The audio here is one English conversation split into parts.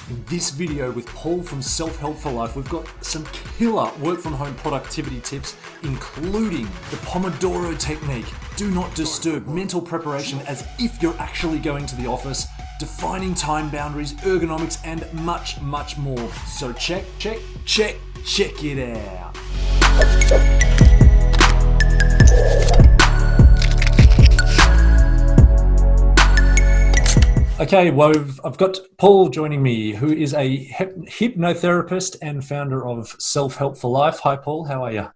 In this video with Paul from Self-Help for Life, we've got some killer work from home productivity tips, including the Pomodoro Technique, do not disturb, mental preparation as if you're actually going to the office, defining time boundaries, ergonomics, and much, much more. So check it out. Okay, well, I've got Paul joining me, who is a hypnotherapist and founder of Self-Help for Life. Hi, Paul. How are you?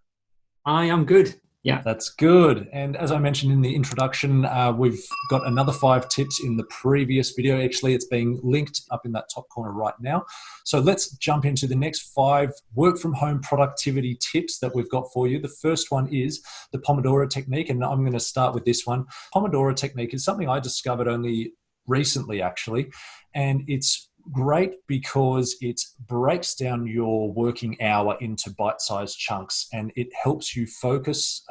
I am good. Yeah. That's good. And as I mentioned in the introduction, we've got another 5 tips in the previous video. Actually, it's being linked up in that top corner right now. So let's jump into the next 5 work from home productivity tips that we've got for you. The first one is the Pomodoro Technique, and I'm going to start with this one. Pomodoro Technique is something I discovered only recently, actually, and it's great because it breaks down your working hour into bite-sized chunks, and it helps you focus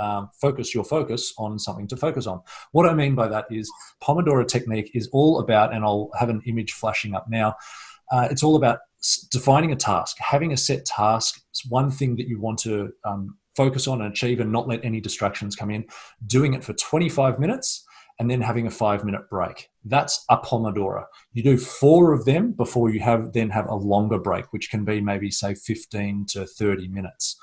your focus on something to focus on. What I mean by that is Pomodoro Technique is all about, and I'll have an image flashing up now, it's all about defining a task, having a set task. It's one thing that you want to focus on and achieve and not let any distractions come in, doing it for 25 minutes and then having a 5-minute break. That's a Pomodoro. You do 4 of them before you then have a longer break, which can be maybe say 15 to 30 minutes.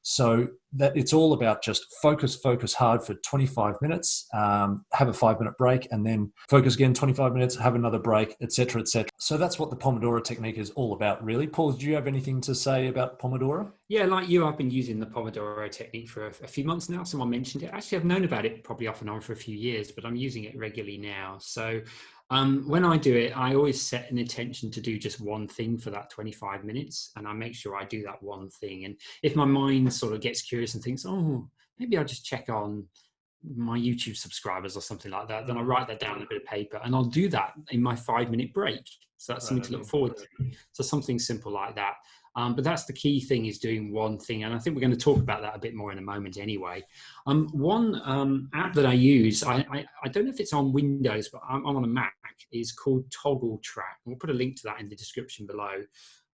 So that it's all about just focus hard for 25 minutes, have a 5-minute break, and then focus again 25 minutes, have another break, etc., etc. So that's what the Pomodoro Technique is all about, really. Paul, do you have anything to say about Pomodoro? Yeah, like you, I've been using the Pomodoro Technique for a few months now. Someone mentioned it. Actually, I've known about it probably off and on for a few years, but I'm using it regularly now. So when I do it, I always set an intention to do just one thing for that 25 minutes. And I make sure I do that one thing. And if my mind sort of gets curious and thinks, oh, maybe I'll just check on my YouTube subscribers or something like that, then I write that down on a bit of paper and I'll do that in my 5-minute break. So that's something to look forward to. So something simple like that. But that's the key thing, is doing one thing. And I think we're going to talk about that a bit more in a moment anyway. One app that I use, I don't know if it's on Windows, but I'm on a Mac, is called Toggle Track. We'll put a link to that in the description below.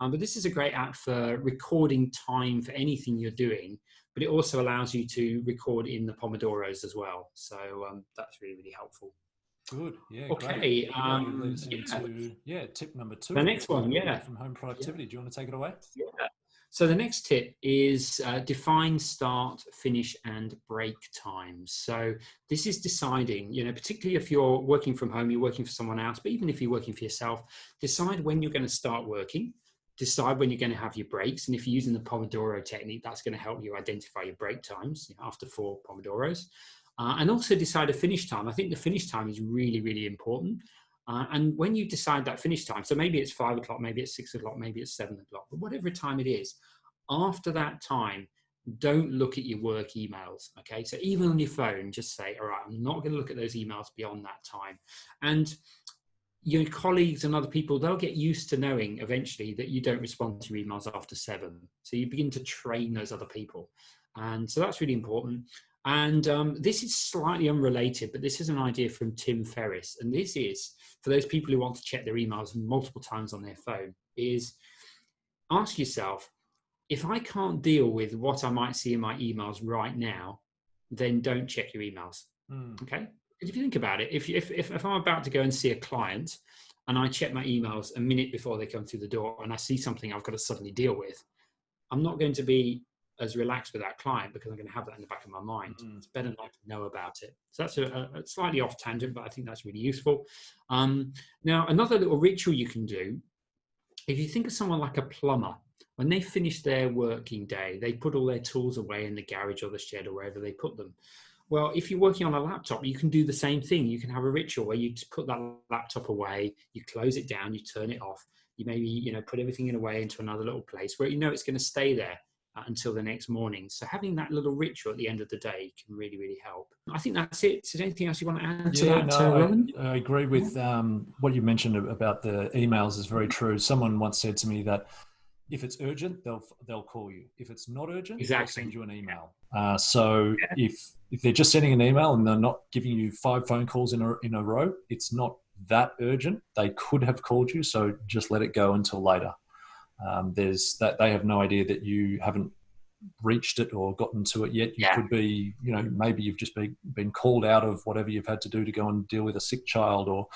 But this is a great app for recording time for anything you're doing, but it also allows you to record in the Pomodoros as well. So that's really, really helpful. Good. Yeah. Okay. Great. Tip number 2. The next one. Yeah. From home productivity. Do you want to take it away? Yeah. So the next tip is define start, finish, and break times. So this is deciding, particularly if you're working from home, you're working for someone else, but even if you're working for yourself, decide when you're going to start working. Decide when you're going to have your breaks. And if you're using the Pomodoro Technique, that's going to help you identify your break times after 4 Pomodoros. And also decide a finish time. I think the finish time is really, really important. And when you decide that finish time, so maybe it's 5 o'clock, maybe it's 6 o'clock, maybe it's 7 o'clock, but whatever time it is, after that time, don't look at your work emails, okay? So even on your phone, just say, all right, I'm not going to look at those emails beyond that time. And your colleagues and other people, they'll get used to knowing eventually that you don't respond to your emails after 7. So you begin to train those other people. And so that's really important. And this is slightly unrelated, but this is an idea from Tim Ferriss. And this is, for those people who want to check their emails multiple times on their phone, is ask yourself, if I can't deal with what I might see in my emails right now, then don't check your emails. Okay? If you think about it, if I'm about to go and see a client and I check my emails a minute before they come through the door and I see something I've got to suddenly deal with, I'm not going to be as relaxed with that client because I'm going to have that in the back of my mind. It's better not to know about it. So that's a slightly off tangent, but I think that's really useful. Now, another little ritual you can do, if you think of someone like a plumber, when they finish their working day, they put all their tools away in the garage or the shed or wherever they put them. Well, if you're working on a laptop, you can do the same thing. You can have a ritual where you just put that laptop away, you close it down, you turn it off, you maybe, put everything in away into another little place where it's going to stay there until the next morning. So having that little ritual at the end of the day can really, really help. I think that's it. Is there anything else you want to add to that? No, I agree with what you mentioned about the emails is very true. Someone once said to me that if it's urgent, they'll call you. If it's not urgent, they'll send you an email. If they're just sending an email and they're not giving you 5 phone calls in a row, it's not that urgent, they could have called you. So just let it go until later. There's that they have no idea that you haven't reached it or gotten to it yet. You could be, maybe you've just been called out of whatever you've had to do to go and deal with a sick child, or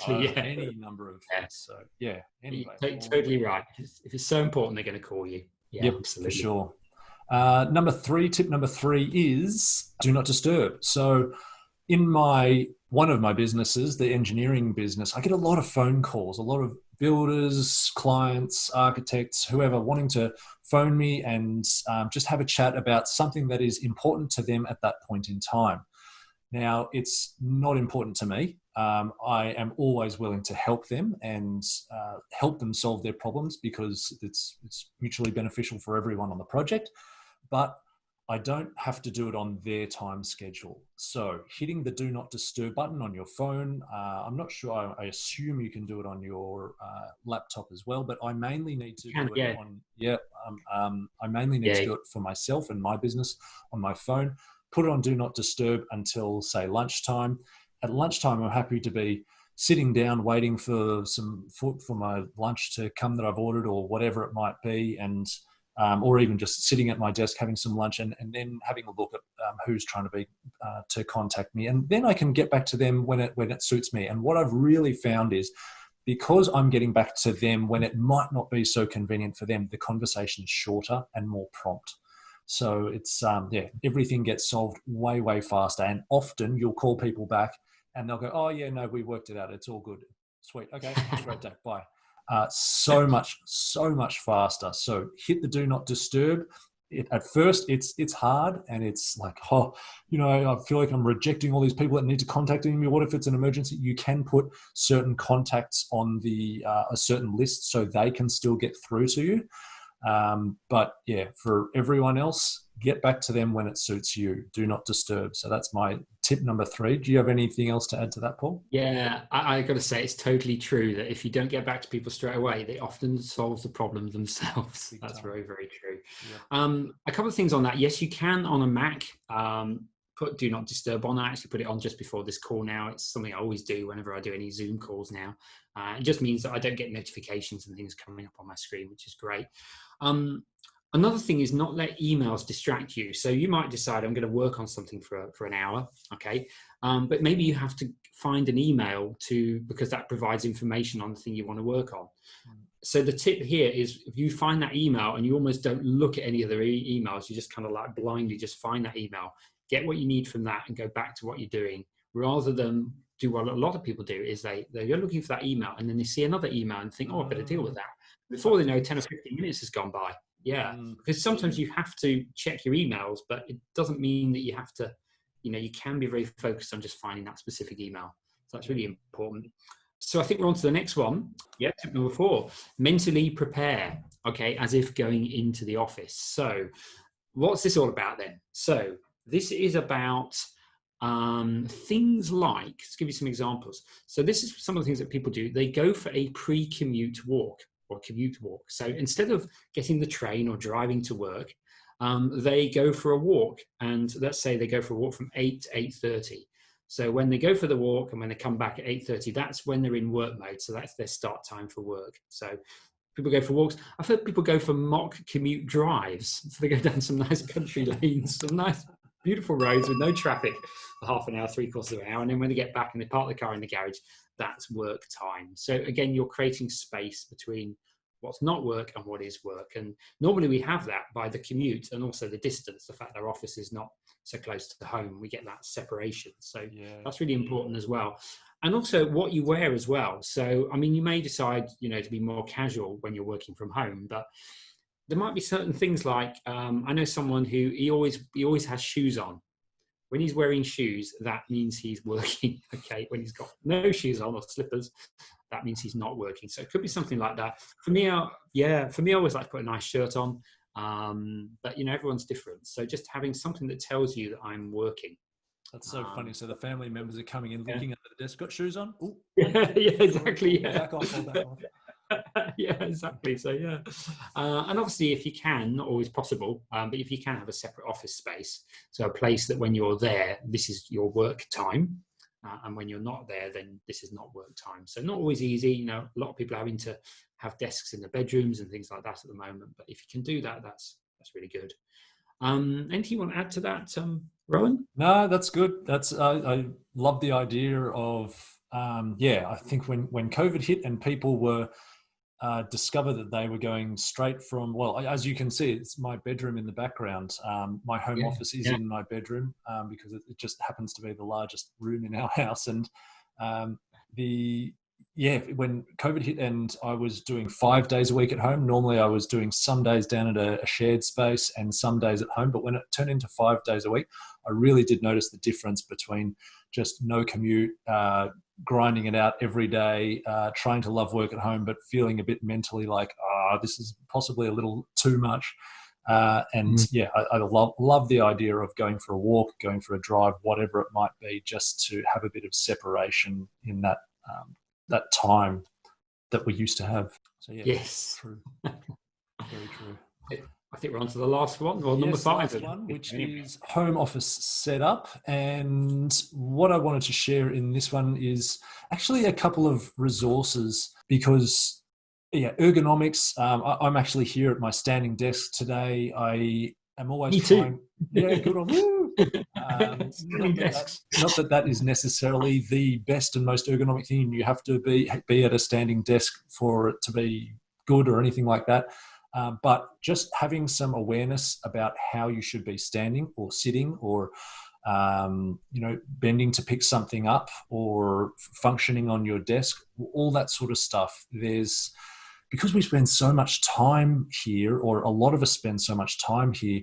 any number of things. So anyway, totally right. If it's so important, they're going to call you. Yep, absolutely, for sure. Tip number three is do not disturb. So in one of my businesses, the engineering business, I get a lot of phone calls, a lot of builders, clients, architects, whoever wanting to phone me and just have a chat about something that is important to them at that point in time. Now, it's not important to me. I am always willing to help them and help them solve their problems because it's mutually beneficial for everyone on the project. But I don't have to do it on their time schedule. So hitting the do not disturb button on your phone, I'm not sure, I assume you can do it on your laptop as well, but I mainly need to do it I mainly need to do it for myself and my business on my phone. Put it on do not disturb until, say, lunchtime. At lunchtime, I'm happy to be sitting down waiting for my lunch to come that I've ordered or whatever it might be, and or even just sitting at my desk having some lunch and then having a look at who's trying to contact me. And then I can get back to them when it suits me. And what I've really found is because I'm getting back to them when it might not be so convenient for them, the conversation is shorter and more prompt. So it's, everything gets solved way, way faster. And often you'll call people back and they'll go, oh yeah, no, we worked it out. It's all good. Sweet. Okay. Have a great day. Bye. So much faster. So hit the do not disturb. At first it's hard and it's like, I feel like I'm rejecting all these people that need to contact me. What if it's an emergency? You can put certain contacts on a certain list so they can still get through to you. But for everyone else, get back to them when it suits you. Do not disturb. So that's my tip number 3. Do you have anything else to add to that, Paul? Yeah, I got to say, it's totally true that if you don't get back to people straight away, they often solve the problem themselves. That's very, very true. Yeah. A couple of things on that. Yes, you can on a Mac put do not disturb on. I actually put it on just before this call now. It's something I always do whenever I do any Zoom calls now. It just means that I don't get notifications and things coming up on my screen, which is great. Another thing is not let emails distract you. So you might decide I'm going to work on something for an hour, okay? But maybe you have to find an email because that provides information on the thing you want to work on. So the tip here is if you find that email and you almost don't look at any other emails, you just kind of like blindly just find that email, get what you need from that and go back to what you're doing, rather than do what a lot of people do is they're looking for that email and then they see another email and think, I better deal with that. Before they know, 10 or 15 minutes has gone by. Yeah, because sometimes you have to check your emails, but it doesn't mean that you have to, you can be very focused on just finding that specific email. So that's really important. So I think we're on to the next one. Yeah, tip number 4, mentally prepare, okay, as if going into the office. So what's this all about then? So this is about things like, let's give you some examples. So this is some of the things that people do. They go for a pre-commute walk. Or commute walk. So instead of getting the train or driving to work, they go for a walk. And let's say they go for a walk from 8 to 8:30. So when they go for the walk and when they come back at 8:30, that's when they're in work mode. So that's their start time for work. So people go for walks. I've heard people go for mock commute drives. So they go down some nice country lanes, some nice beautiful roads with no traffic for half an hour, 3/4 of an hour. And then when they get back and they park the car in the garage, that's work time. So again, you're creating space between what's not work and what is work. And normally we have that by the commute and also the distance, the fact that our office is not so close to home, we get that separation. So that's really important as well. And also what you wear as well. So, I mean, you may decide, to be more casual when you're working from home, but there might be certain things like, I know someone who he always has shoes on. When he's wearing shoes, that means he's working, okay? When he's got no shoes on or slippers, that means he's not working. So it could be something like that. For me, I always like to put a nice shirt on, but everyone's different. So just having something that tells you that I'm working. That's so funny. So the family members are coming in, looking at the desk, got shoes on? Ooh. Yeah, exactly. Yeah. Back off. Yeah, exactly. So and obviously if you can, not always possible, but if you can have a separate office space, so a place that when you're there, this is your work time, and when you're not there, then this is not work time. So not always easy. You know, a lot of people are having to have desks in the bedrooms and things like that at the moment. But if you can do that, that's really good. Anything you want to add to that, Rowan? No, that's good. That's I love the idea of I think when COVID hit and people were discovered that they were going straight from, well, as you can see, it's my bedroom in the background. My home office is in my bedroom because it just happens to be the largest room in our house. And when COVID hit and I was doing 5 days a week at home, normally I was doing some days down at a shared space and some days at home. But when it turned into 5 days a week, I really did notice the difference between just no commute, grinding it out every day, trying to love work at home, but feeling a bit mentally like, this is possibly a little too much. I love the idea of going for a walk, going for a drive, whatever it might be, just to have a bit of separation in that time that we used to have. So yes, true, very true. I think we're on to the last one, or number 5. Last one, which is home office setup. And what I wanted to share in this one is actually a couple of resources because, ergonomics. I'm actually here at my standing desk today. I am always trying. Yeah, good on you. Not that is necessarily the best and most ergonomic thing. You have to be at a standing desk for it to be good or anything like that. But just having some awareness about how you should be standing or sitting or, bending to pick something up or functioning on your desk, all that sort of stuff. Because we spend so much time here, or a lot of us spend so much time here,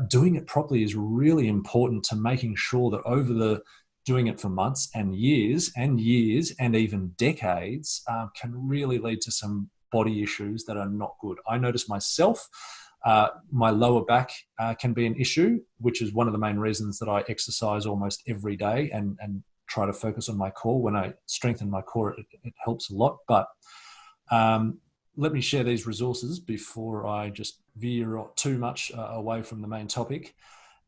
doing it properly is really important to making sure that doing it for months and years and even decades can really lead to some body issues that are not good. I notice myself, my lower back can be an issue, which is one of the main reasons that I exercise almost every day and try to focus on my core. When I strengthen my core, it helps a lot. But let me share these resources before I just veer too much away from the main topic.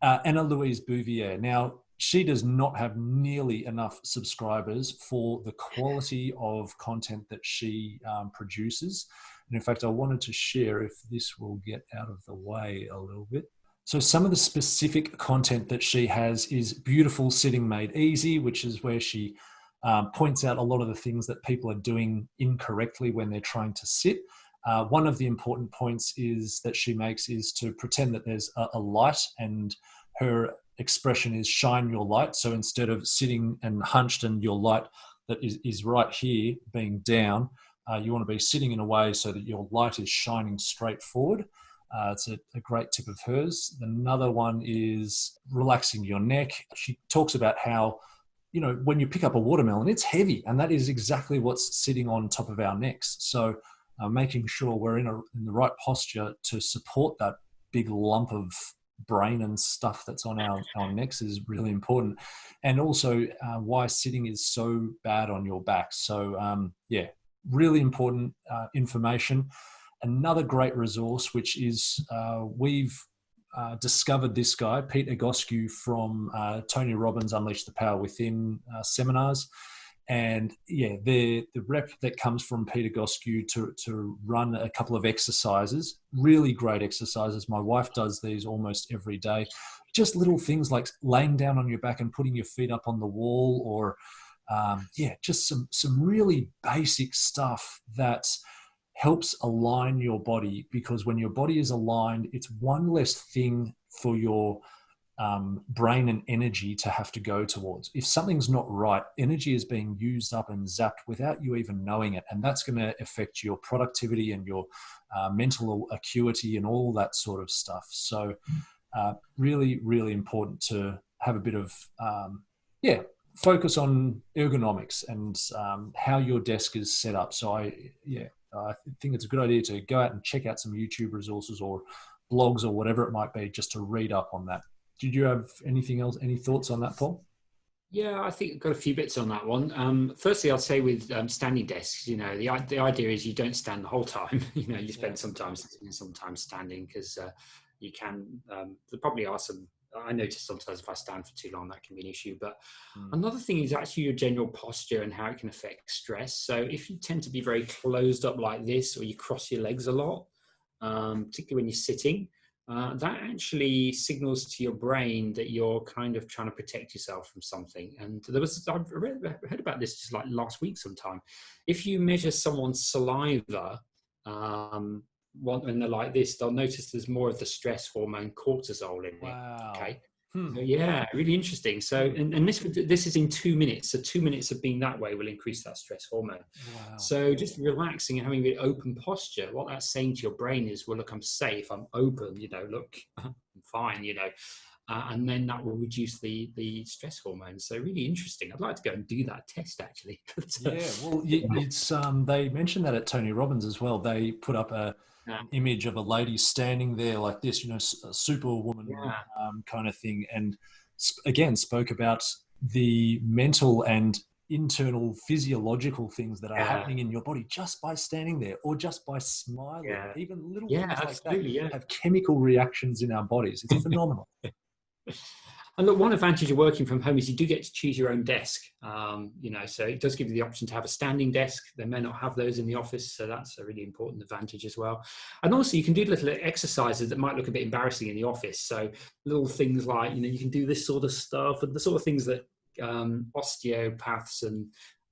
Anna Louise Bouvier. Now, she does not have nearly enough subscribers for the quality of content that she produces. And in fact, I wanted to share, if this will get out of the way a little bit. So some of the specific content that she has is Beautiful Sitting Made Easy, which is where she points out a lot of the things that people are doing incorrectly when they're trying to sit. One of the important points that she makes is to pretend that there's a light, and her expression is shine your light. So instead of sitting and hunched and your light that is right here being down, you want to be sitting in a way so that your light is shining straight forward. It's a great tip of hers. Another one is relaxing your neck. She talks about how, when you pick up a watermelon, it's heavy, and that is exactly what's sitting on top of our necks. So making sure we're in the right posture to support that big lump of brain and stuff that's on our necks is really important. And also why sitting is so bad on your back. So really important information. Another great resource, which is we've discovered this guy, Pete Egoscue, from Tony Robbins' Unleash the Power Within seminars. And the rep that comes from Peter Egoscue to run a couple of exercises, really great exercises. My wife does these almost every day. Just little things like laying down on your back and putting your feet up on the wall, or just some really basic stuff that helps align your body, because when your body is aligned, it's one less thing for your brain and energy to have to go towards. If something's not right, energy is being used up and zapped without you even knowing it. And that's going to affect your productivity and your mental acuity and all that sort of stuff. So really, really important to have a bit of, focus on ergonomics and how your desk is set up. So I think it's a good idea to go out and check out some YouTube resources or blogs or whatever it might be, just to read up on that. Did you have anything else, any thoughts on that, Paul? Yeah, I think I've got a few bits on that one. Firstly, I'll say with standing desks, the idea is you don't stand the whole time. You spend some time sitting and sometimes standing, because you can, there probably are some I notice sometimes if I stand for too long, that can be an issue. But Mm. another thing is actually your general posture and how it can affect stress. So if you tend to be very closed up like this, or you cross your legs a lot, particularly when you're sitting, that actually signals to your brain that you're kind of trying to protect yourself from something. And I heard about this just like last week sometime. If you measure someone's saliva, when they're like this, they'll notice there's more of the stress hormone cortisol in it. Wow. Okay. So, yeah, really interesting. So, and this is in 2 minutes. So 2 minutes of being that way will increase that stress hormone. Wow. So just relaxing and having an open posture, what that's saying to your brain is, well, look, I'm safe, I'm open, look, I'm fine, and then that will reduce the stress hormones. So really interesting. I'd like to go and do that test actually. Yeah, well, it's they mentioned that at Tony Robbins as well. They put up a image of a lady standing there like this, a superwoman kind of thing, and again spoke about the mental and internal physiological things that are happening in your body just by standing there or just by smiling. Even little things like that have chemical reactions in our bodies. It's phenomenal. And look, one advantage of working from home is you do get to choose your own desk. So it does give you the option to have a standing desk. They may not have those in the office, so that's a really important advantage as well. And also, you can do little exercises that might look a bit embarrassing in the office. So little things like, you can do this sort of stuff, and the sort of things that osteopaths and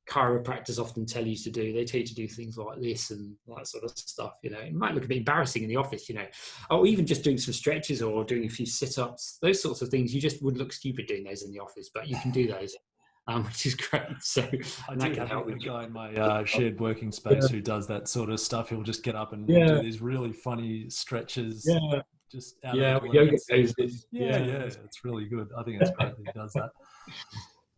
chiropractors often tell you to do. They tell you to do things like this and that sort of stuff. It might look a bit embarrassing in the office, or even just doing some stretches or doing a few sit-ups, those sorts of things. You just would look stupid doing those in the office, but you can do those, which is great. So I do have a guy in my shared working space who does that sort of stuff. He'll just get up and do these really funny stretches. Just out of the yoga poses. It's really good. I think it's great that he does that.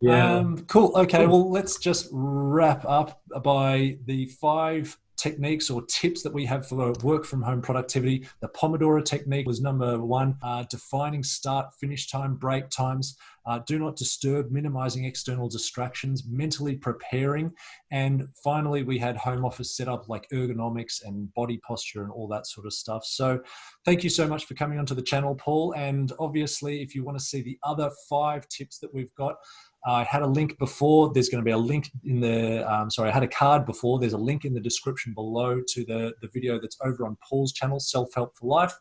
Yeah. Cool. Okay. Well, let's just wrap up by the 5 techniques or tips that we have for work from home productivity. The Pomodoro Technique was number 1, defining start, finish time, break times, do not disturb, minimizing external distractions, mentally preparing. And finally, we had home office setup like ergonomics and body posture and all that sort of stuff. So thank you so much for coming onto the channel, Paul. And obviously, if you want to see the other 5 tips that we've got, I had a link before. There's going to be a link in the, I had a card before. There's a link in the description below to the video that's over on Paul's channel, Self-Help for Life.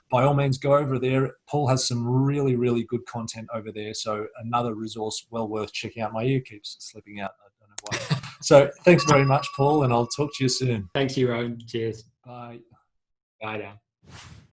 By all means, go over there. Paul has some really, really good content over there. So another resource well worth checking out. My ear keeps slipping out. I don't know why. So thanks very much, Paul, and I'll talk to you soon. Thanks you, Rowan. Cheers. Bye. Bye now.